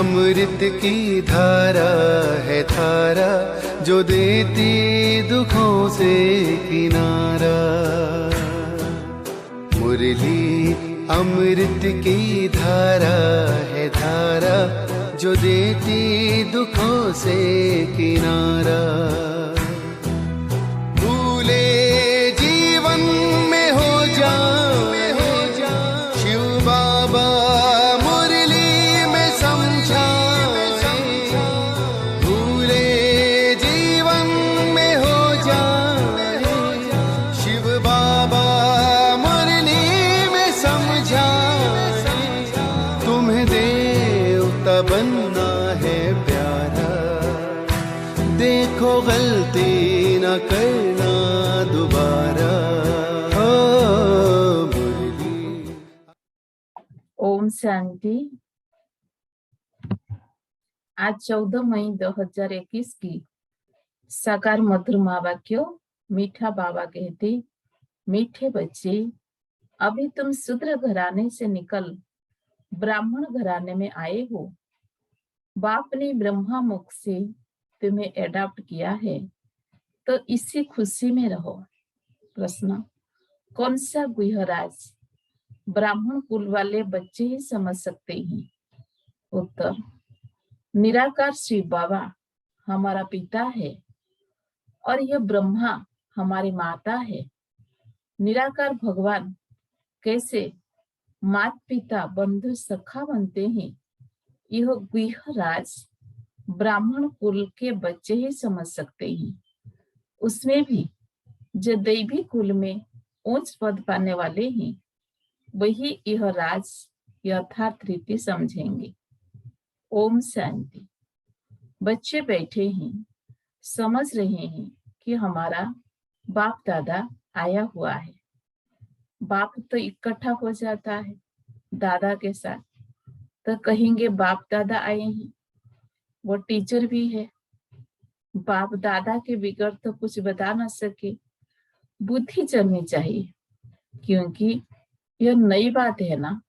अमृत की धारा है धारा, जो देती दुखों से किनारा। मुरली अमृत की धारा है धारा, जो देती दुखों से किनारा। भूले जीवन में हो जाए शिव बाबा मुरली में समझाए। भूले जीवन में हो जाए शिव बाबा मुरली में समझाए। तुम्हें देवता बनना है प्यारा, देखो गलती न करना दोबारा। ओम शांति। आज 14 मई 2021 की साकार मधुर महावाक्यों। मीठा बाबा कहते, मीठे बच्चे, अभी तुम शूद्र घराने से निकल ब्राह्मण घराने में आए हो। बाप ने ब्रह्मा मुख से तुम्हें एडॉप्ट किया है, तो इसी खुशी में रहो। प्रश्न, कौन सा गुहराज ब्राह्मण कुल वाले बच्चे ही समझ सकते हैं? उत्तर, निराकार शिव बाबा हमारा पिता है और यह ब्रह्मा हमारी माता है। निराकार भगवान कैसे माता पिता बंधु सखा बनते हैं, यह गुहराज ब्राह्मण कुल के बच्चे ही समझ सकते हैं। उसमें भी जो दैवी कुल में उच्च पद पाने वाले हैं, वही यह राज यथार्थ रीति समझेंगे। ओम शांति। बच्चे बैठे हैं, समझ रहे हैं कि हमारा बाप दादा आया हुआ है। बाप तो इकट्ठा हो जाता है दादा के साथ, तो कहेंगे बाप दादा आए हैं। वो टीचर भी है, बाप दादा के बिगड़ तो कुछ बता ना सके। बुद्धि चलनी चाहिए, क्योंकि यह नई बात है ना।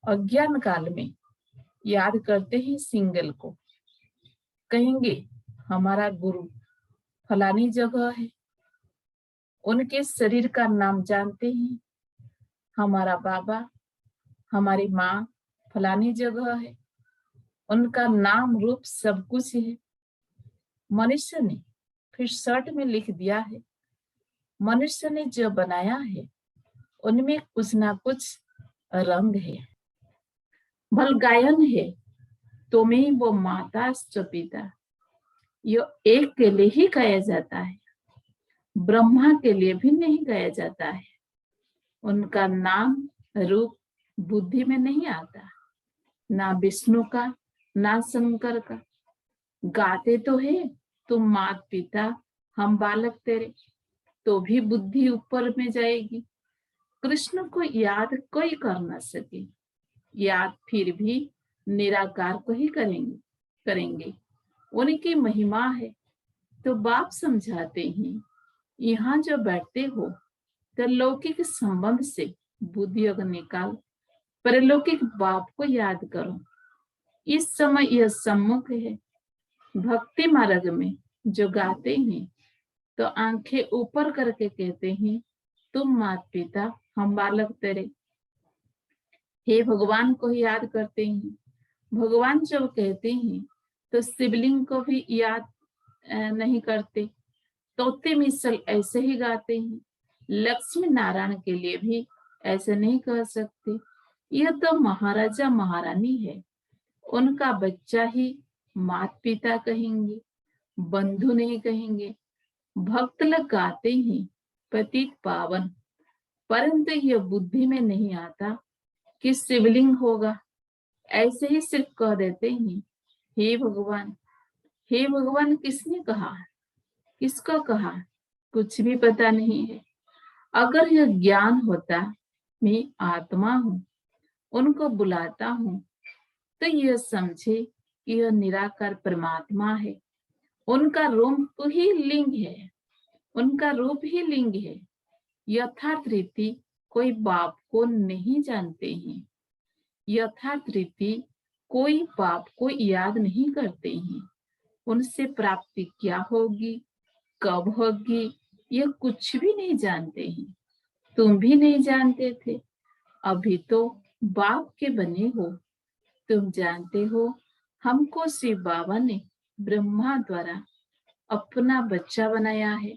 अज्ञान काल में याद करते हैं सिंगल को, कहेंगे हमारा गुरु फलानी जगह है, उनके शरीर का नाम जानते हैं। हमारा बाबा हमारी माँ फलानी जगह है, उनका नाम रूप सब कुछ है। मनुष्य ने फिर शर्ट में लिख दिया है, मनुष्य ने जो बनाया है उनमें कुछ ना कुछ रंग है। भल गायन है तो में वो माता पिता, यो एक के लिए ही गाया जाता है, ब्रह्मा के लिए भी नहीं गाया जाता है। उनका नाम रूप बुद्धि में नहीं आता, ना विष्णु का ना शंकर का। गाते तो है तुम माता पिता हम बालक तेरे, तो भी बुद्धि ऊपर में जाएगी। कृष्ण को याद कोई कर न सके, याद फिर भी निराकार को ही करेंगे। उनकी महिमा है तो बाप समझाते हैं। यहाँ जो बैठते हो तो लौकिक संबंध से बुद्धि योग निकाल परलौकिक बाप को याद करो। इस समय यह सम्मुख है। भक्ति मार्ग में जो गाते हैं तो आंखें ऊपर करके कहते हैं, तुम माता पिता हम बालक तेरे। हे भगवान को ही याद करते हैं। भगवान जब कहते हैं तो शिवलिंग को भी याद नहीं करते। तोते मिसल ऐसे ही गाते हैं। लक्ष्मी नारायण के लिए भी ऐसे नहीं कह सकते। यह तो महाराजा महारानी है, उनका बच्चा ही माता पिता कहेंगे, बंधु नहीं कहेंगे। भक्त लोग गाते हैं पतित पावन, परंतु यह बुद्धि में नहीं आता कि शिवलिंग होगा। ऐसे ही सिर्फ कह देते हैं हे भगवान। हे भगवान किसने कहा, किसको कहा, कुछ भी पता नहीं है। अगर यह ज्ञान होता मैं आत्मा हूँ, उनको बुलाता हूँ, तो यह समझे कि यह निराकार परमात्मा है। उनका रूप ही लिंग है, उनका रूप ही लिंग है। यथार्थ रीति कोई बाप को नहीं जानते हैं। यथार्थ रीति कोई पाप को याद नहीं करते हैं। उनसे प्राप्ति क्या होगी, कब होगी, यह कुछ भी नहीं जानते हैं। तुम भी नहीं जानते थे, अभी तो बाप के बने हो। तुम जानते हो, हमको शिव बाबा ने ब्रह्मा द्वारा अपना बच्चा बनाया है।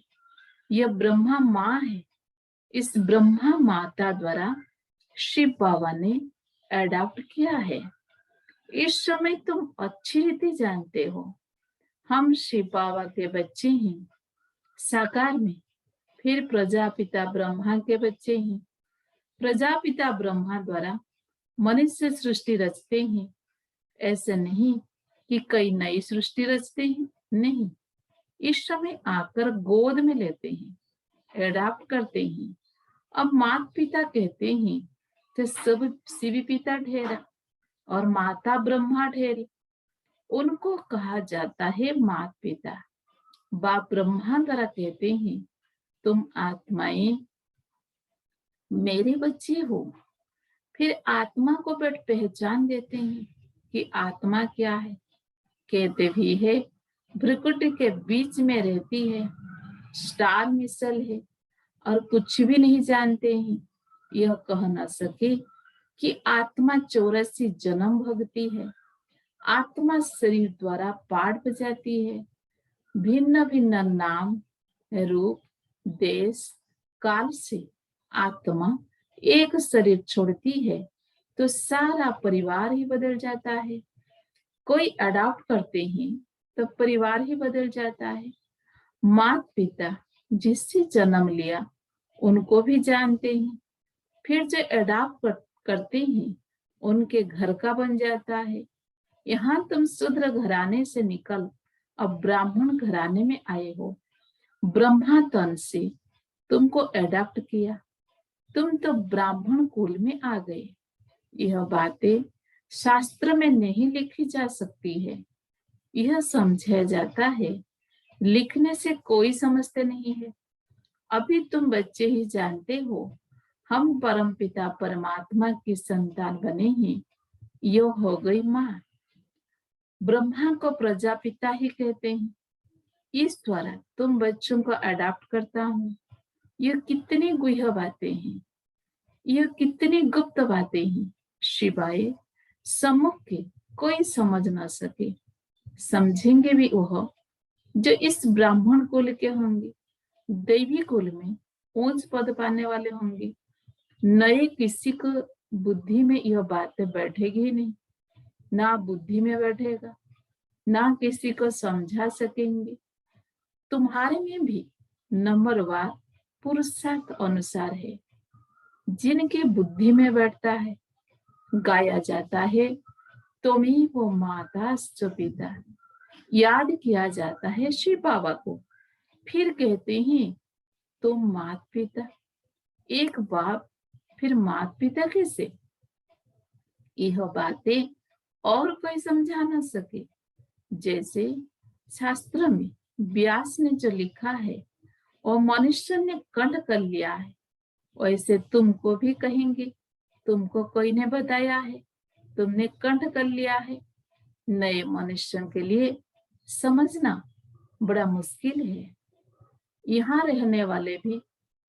यह ब्रह्मा माँ है। इस ब्रह्मा माता द्वारा शिव बाबा ने अडॉप्ट किया है। इस समय तुम अच्छी रीति जानते हो, हम शिव बाबा के बच्चे हैं साकार में। फिर प्रजापिता ब्रह्मा के बच्चे हैं। प्रजापिता ब्रह्मा द्वारा मनुष्य सृष्टि रचते हैं। ऐसा नहीं कि कई नई सृष्टि रचते हैं, नहीं। इस समय आकर गोद में लेते हैं, एडॉप्ट करते हैं। अब माता पिता कहते हैं तो सब शिव पिता ठहरा और माता ब्रह्मा ठहरी। उनको कहा जाता है माता पिता। बाप ब्रह्मा द्वारा कहते हैं, तुम आत्माएं मेरे बच्चे हो। फिर आत्मा को पहचान देते हैं कि आत्मा क्या है। कहते भी है, भ्रुकुट के बीच में रहती है, स्टार मिसल है और कुछ भी नहीं जानते हैं। यह कह न सके कि आत्मा 84 जन्म भोगती है। आत्मा शरीर द्वारा पाठ बजाती है। भिन्न भिन्न नाम, रूप, देश, काल से आत्मा एक शरीर छोड़ती है तो सारा परिवार ही बदल जाता है। कोई अडॉप्ट करते हैं तो परिवार ही बदल जाता है। माता पिता जिससे जन्म लिया उनको भी जानते हैं। फिर जो अडॉप्ट करते हैं उनके घर का बन जाता है। यहाँ तुम शूद्र घराने से निकल अब ब्राह्मण घराने में आए हो। ब्रह्मा तन से तुमको अडॉप्ट किया, तुम तो ब्राह्मण कुल में आ गए। यह बातें शास्त्र में नहीं लिखी जा सकती है, यह समझा जाता है, लिखने से कोई समझते नहीं है। अभी तुम बच्चे ही जानते हो, हम परमपिता परमात्मा की संतान बने हैं। यो हो गई माँ। ब्रह्मा को प्रजापिता ही कहते हैं। इस द्वारा तुम बच्चों को अडॉप्ट करता हूँ। यह कितनी गुह्य बातें हैं, यह कितनी गुप्त बातें हैं, शिवाय सम्मुख के कोई समझ ना सके। समझेंगे भी वह जो इस ब्राह्मण कुल के होंगे, दैवी कुल में ऊंच पद पाने वाले होंगे। नए किसी को बुद्धि में यह बातें बैठेगी ही नहीं, ना बुद्धि में बैठेगा, ना किसी को समझा सकेंगे। तुम्हारे में भी नंबरवार पुरुषार्थ अनुसार है। जिनकी बुद्धि में बैठता है, गाया जाता है, तुम्ही वो माता पिता, याद किया जाता है शिव बाबा को। फिर कहते हैं तुम माता पिता, एक बाप फिर माता पिता कैसे? यह बातें और कोई समझा ना सके। जैसे शास्त्र में व्यास ने जो लिखा है और मनुष्य ने कंठ कर लिया है, वैसे तुमको भी कहेंगे, तुमको कोई ने बताया है, तुमने कंठ कर लिया है। नए मनुष्यों के लिए समझना बड़ा मुश्किल है। यहाँ रहने वाले भी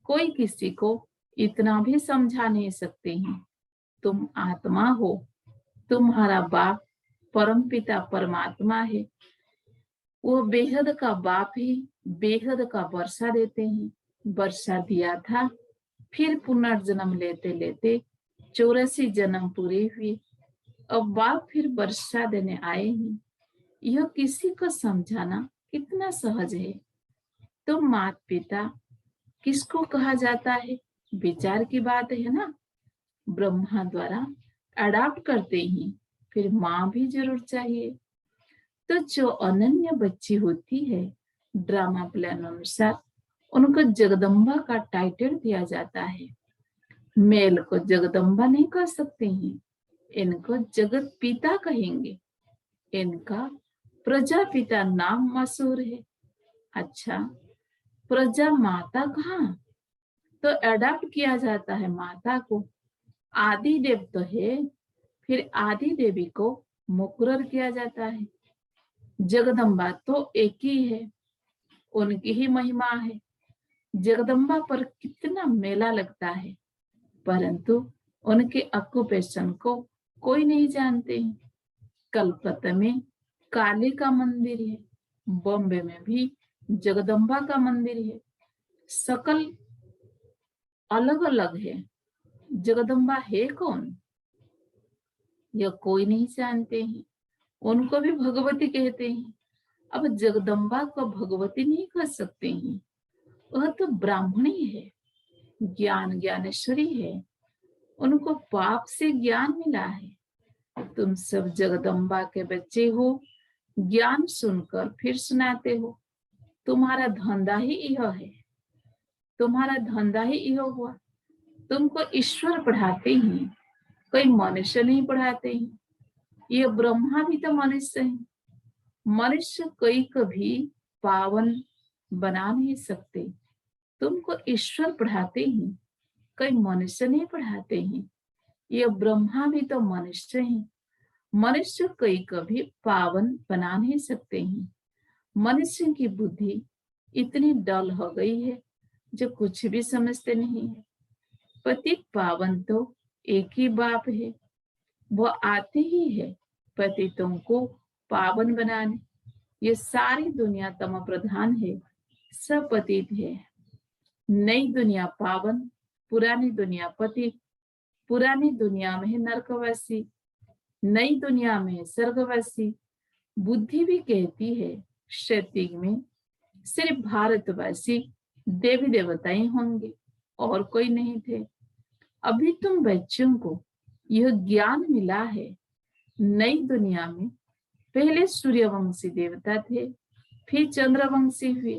कोई किसी को इतना भी समझा नहीं सकते हैं। तुम आत्मा हो, तुम्हारा बाप परमपिता परमात्मा है। वो बेहद का बाप ही बेहद का वर्षा देते हैं। वर्षा दिया था, फिर पुनर्जन्म लेते लेते 84 जन्म पूरे हुए। अब बाप फिर वर्षा देने आए हैं। यह किसी को समझाना कितना सहज है। तो माता पिता किसको कहा जाता है? विचार की बात है ना। ब्रह्मा द्वारा अडॉप्ट करते हैं, फिर माँ भी जरूर चाहिए। तो जो अनन्य बच्ची होती है, ड्रामा प्लान अनुसार उनको जगदम्बा का टाइटल दिया जाता है। मेल को जगदम्बा नहीं कह सकते हैं, इनको जगत पिता कहेंगे। इनका प्रजापिता नाम मशहूर है। अच्छा, प्रजा माता कहाँ? तो अडॉप्ट किया जाता है माता को। आदि देव तो है, फिर आदि देवी को मुकर्रर किया जाता है। जगदम्बा तो एक ही है, उनकी ही महिमा है। जगदम्बा पर कितना मेला लगता है, परंतु उनके ऑक्यूपेशन को कोई नहीं जानते हैं। कलकत्ता में काली का मंदिर है, बॉम्बे में भी जगदम्बा का मंदिर है। सकल अलग अलग है, जगदम्बा है कौन यह कोई नहीं जानते हैं। उनको भी भगवती कहते हैं। अब जगदम्बा को भगवती नहीं कह सकते हैं, वह तो ब्राह्मणी है, ज्ञान ज्ञानेश्वरी है। उनको पाप से ज्ञान मिला है। तुम सब जगदम्बा के बच्चे हो, ज्ञान सुनकर फिर सुनाते हो। तुम्हारा धंधा ही यह है, तुम्हारा धंधा ही यह हुआ। तुमको ईश्वर पढ़ाते हैं, कोई मनुष्य नहीं पढ़ाते हैं। ये ब्रह्मा भी तो मनुष्य है। मनुष्य कोई कभी पावन बना नहीं सकते। तुमको ईश्वर पढ़ाते हैं, कोई मनुष्य नहीं पढ़ाते हैं। ये ब्रह्मा भी तो मनुष्य है। मनुष्य कोई कभी पावन बना नहीं सकते हैं। मनुष्य की बुद्धि इतनी डल हो गई है जो कुछ भी समझते नहीं है। पतित पावन तो एक ही बाप है, वो आते ही है पतितों को पावन बनाने। ये सारी दुनिया तम प्रधान है, सब पतित है। नई दुनिया पावन, पुरानी दुनिया पतित। पुरानी दुनिया में है नरकवासी, नई दुनिया में स्वर्गवासी। बुद्धि भी कहती है क्षतिग में सिर्फ भारतवासी देवी देवता ही होंगे और कोई नहीं थे। अभी तुम बच्चों को यह ज्ञान मिला है। नई दुनिया में पहले सूर्यवंशी देवता थे, फिर चंद्रवंशी हुए,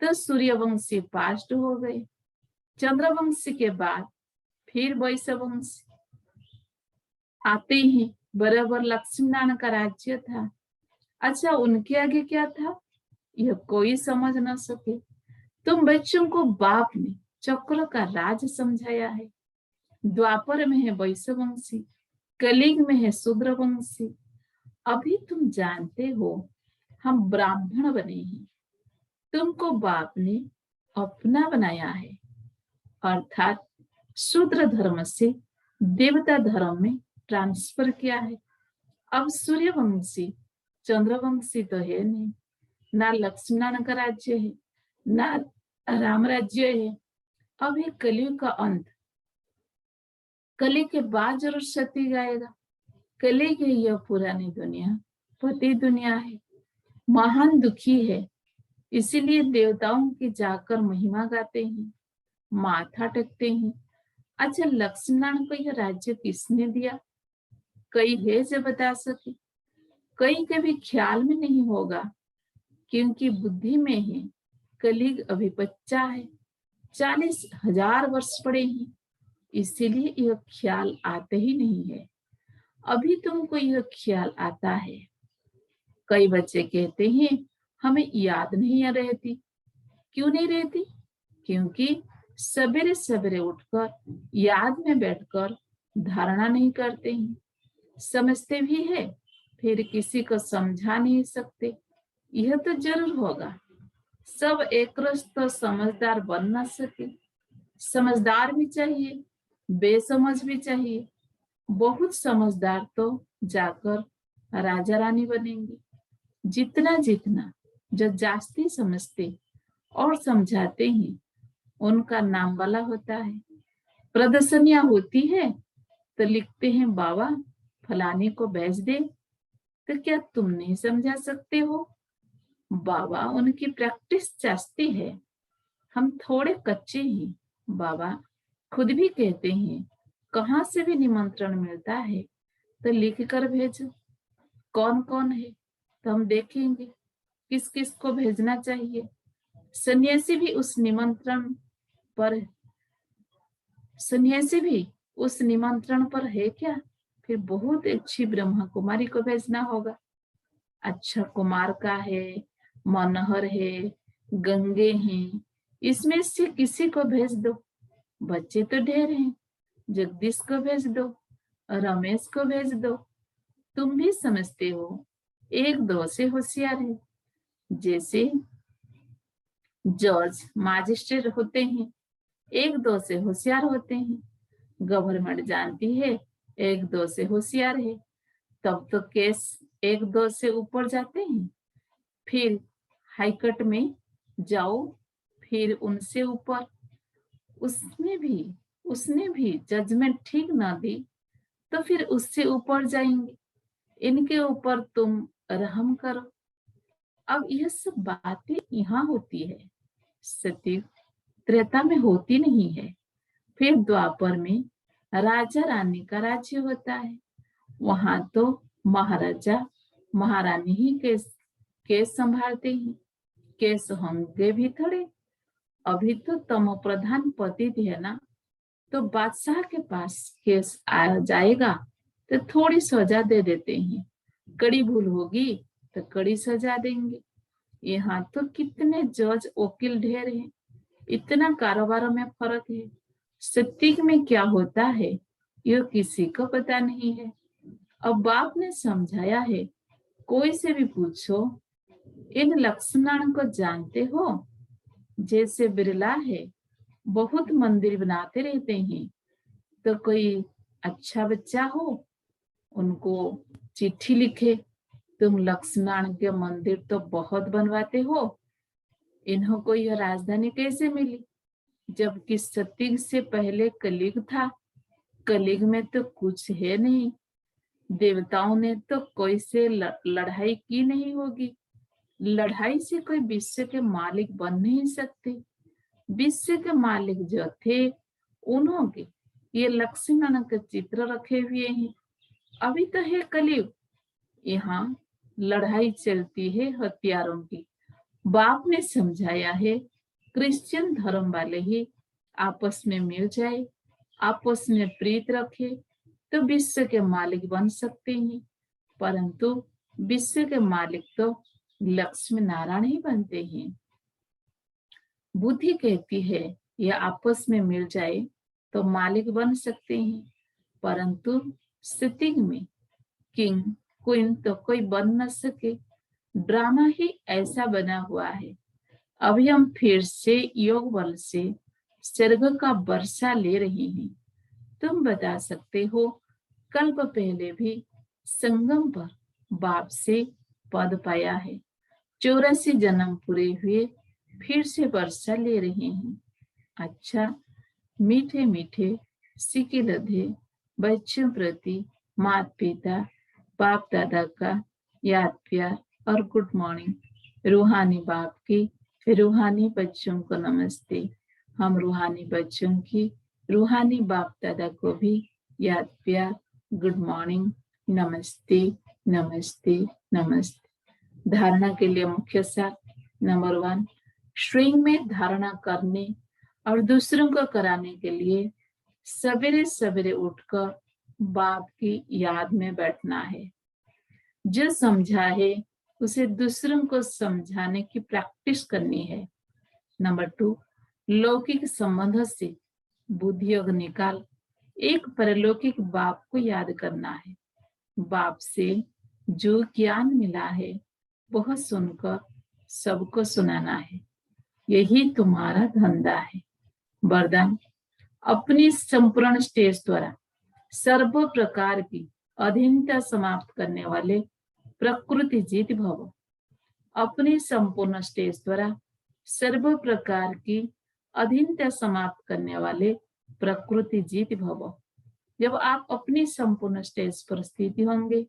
तो सूर्यवंशी पास्ट हो गए। चंद्रवंशी के बाद फिर वैश्यवंशी आते हैं। बराबर लक्ष्मीनारायण का राज्य था। अच्छा, उनके आगे क्या था यह कोई समझ ना सके। तुम बच्चों को बाप ने चक्र का राज समझाया है। द्वापर में है वैश्यवंशी, कलिग में है शूद्रवंशी। अभी तुम जानते हो हम ब्राह्मण बने हैं। तुमको बाप ने अपना बनाया है, अर्थात शूद्र धर्म से देवता धर्म में ट्रांसफर किया है। अब सूर्यवंशी चंद्रवंशी तो है नहीं, ना लक्ष्मीनारायण का राज्य है, ना राम राज्य है। अब है कलयुग का अंत। कली के बाद जरूर सती आएगा। कली की यह पुरानी दुनिया पति दुनिया है, महान दुखी है। इसीलिए देवताओं की जाकर महिमा गाते हैं, माथा टेकते हैं। अच्छा, लक्ष्मीनारायण को यह राज्य किसने दिया? कई है जो बता सके, कई के भी ख्याल में नहीं होगा, क्योंकि बुद्धि में है कलिग अभी बच्चा है, 40,000 वर्ष पड़े हैं, इसीलिए यह ख्याल आते ही नहीं है। अभी तुमको यह ख्याल आता है। कई बच्चे कहते हैं हमें याद नहीं रहती। क्यों नहीं रहती? क्योंकि सवेरे सवेरे उठकर याद में बैठकर धारणा नहीं करते हैं। समझते भी है, फिर किसी को समझा नहीं सकते। यह तो जरूर होगा। सब एक रस तो समझदार बन ना सके। समझदार भी चाहिए, बेसमझ भी चाहिए। बहुत समझदार तो जाकर राजा रानी बनेंगे। जितना जितना जो जास्ती समझते और समझाते हैं उनका नाम वाला होता है। प्रदर्शनियां होती है तो लिखते हैं बाबा फलाने को भेज दे। तो क्या तुम नहीं समझा सकते हो? बाबा उनकी प्रैक्टिस चाहती है, हम थोड़े कच्चे हैं। बाबा खुद भी कहते हैं कहाँ से भी निमंत्रण मिलता है तो लिख कर भेजो। कौन कौन है तो हम देखेंगे किस किस को भेजना चाहिए। सन्यासी भी उस निमंत्रण पर है क्या? फिर बहुत अच्छी ब्रह्मा कुमारी को भेजना होगा। अच्छा कुमार का है, मनोहर है, गंगे हैं, इसमें से किसी को भेज दो। बच्चे तो ढेर हैं, जगदीश को भेज दो, रमेश को भेज दो, तुम भी समझते हो एक दो से होशियार है। जैसे जज मजिस्ट्रेट होते हैं, एक दो से होशियार होते हैं। गवर्नमेंट जानती है एक दो से होशियार है, तब तो केस एक दो से ऊपर जाते हैं। फिर हाईकोर्ट में जाओ, फिर उनसे ऊपर। उसने भी जजमेंट ठीक ना दी तो फिर उससे ऊपर जाएंगे। इनके ऊपर तुम रहम करो। अब यह सब बातें यहाँ होती है, सत्य त्रेता में होती नहीं है। फिर द्वापर में राजा रानी का राज्य होता है। वहां तो महाराजा महारानी ही केस संभालते हैं। केस होंगे भी थोड़े। अभी तो तमो प्रधान पति है ना, तो बादशाह के पास केस आ जाएगा तो थोड़ी सजा दे देते हैं। कड़ी भूल होगी तो कड़ी सजा देंगे। यहाँ तो कितने जज वकील ढेर हैं, इतना कारोबार में फर्क है। सत्य में क्या होता है यह किसी को पता नहीं है। अब बाप ने समझाया है, कोई से भी पूछो, इन लक्ष्मण को जानते हो? जैसे बिरला है, बहुत मंदिर बनाते रहते हैं, तो कोई अच्छा बच्चा हो उनको चिट्ठी लिखे, तुम लक्ष्मण के मंदिर तो बहुत बनवाते हो, इन्हों को यह राजधानी कैसे मिली? जबकि सतयुग से पहले कलयुग था। कलयुग में तो कुछ है नहीं। देवताओं ने तो कोई से लड़ाई की नहीं होगी। लड़ाई से कोई विश्व के मालिक बन नहीं सकते। विश्व के मालिक जो थे उन्होंने ये लक्ष्मण के चित्र रखे हुए हैं। अभी तो है कलयुग, यहाँ लड़ाई चलती है हथियारों की। बाप ने समझाया है, क्रिश्चियन धर्म वाले ही आपस में मिल जाए, आपस में प्रीत रखे तो विश्व के मालिक बन सकते हैं। परंतु विश्व के मालिक तो लक्ष्मी नारायण ही बनते हैं। बुद्धि कहती है ये आपस में मिल जाए तो मालिक बन सकते हैं, परंतु सतयुग में किंग क्वीन तो कोई बन न सके। ड्रामा ही ऐसा बना हुआ है। अभी हम फिर से योग बल से स्वर्ग का वर्षा ले रहे हैं। तुम बता सकते हो, कल्प पहले भी संगम पर बाप से पद पाया है। 84 जन्म पूरे हुए, फिर से वर्षा ले रहे हैं। अच्छा, मीठे मीठे सिके लधे बच्चों प्रति माता पिता बाप दादा का याद प्यार और गुड मॉर्निंग। रूहानी बाप की रूहानी बच्चों को नमस्ते। हम रूहानी बच्चों की रूहानी बाप दादा को भी याद प्यार, गुड मॉर्निंग, नमस्ते नमस्ते नमस्ते। धारणा के लिए मुख्य सार नंबर 1, श्रेणी में धारणा करने और दूसरों को कराने के लिए सवेरे सवेरे उठकर बाप की याद में बैठना है। जो समझा है उसे दूसरों को समझाने की प्रैक्टिस करनी है। नंबर 2, लौकिक संबंध से बुद्धि योग निकाल एक परलौकिक बाप को याद करना है। बाप से जो ज्ञान मिला है वह सुनकर सबको सुनाना है। यही तुम्हारा धंधा है। वरदान, अपनी संपूर्ण स्टेज द्वारा सर्व प्रकार की अधीनता समाप्त करने वाले प्रकृति जीत भव। अपनी संपूर्ण स्टेज द्वारा सर्व प्रकार की अधीनता समाप्त करने वाले प्रकृति जीत भव। जब आप अपनी संपूर्ण स्टेज पर स्थित होंगे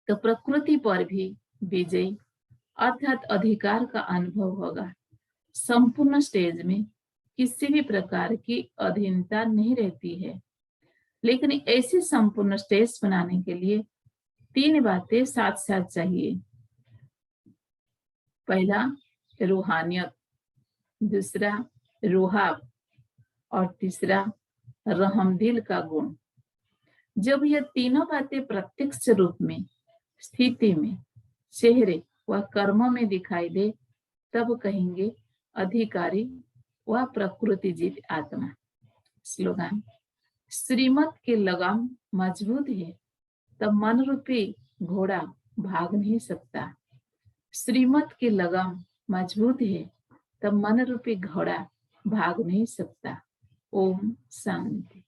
तो प्रकृति पर भी विजयी अर्थात अधिकार का अनुभव होगा। संपूर्ण स्टेज में किसी भी प्रकार की अधीनता नहीं रहती है। लेकिन ऐसी संपूर्ण स्टेज बनाने के लिए 3 बातें साथ साथ चाहिए। पहला रूहानियत, दूसरा रूहाब और तीसरा रहमदिल का गुण। जब यह तीनों बातें प्रत्यक्ष रूप में, स्थिति में, चेहरे व कर्मों में दिखाई दे तब कहेंगे अधिकारी व प्रकृति जीत आत्मा। स्लोगन, श्रीमत की लगाम मजबूत है, तब मन रूपी घोड़ा भाग नहीं सकता। श्रीमत की लगाम मजबूत है, तब मन रूपी घोड़ा भाग नहीं सकता। ओम शांति।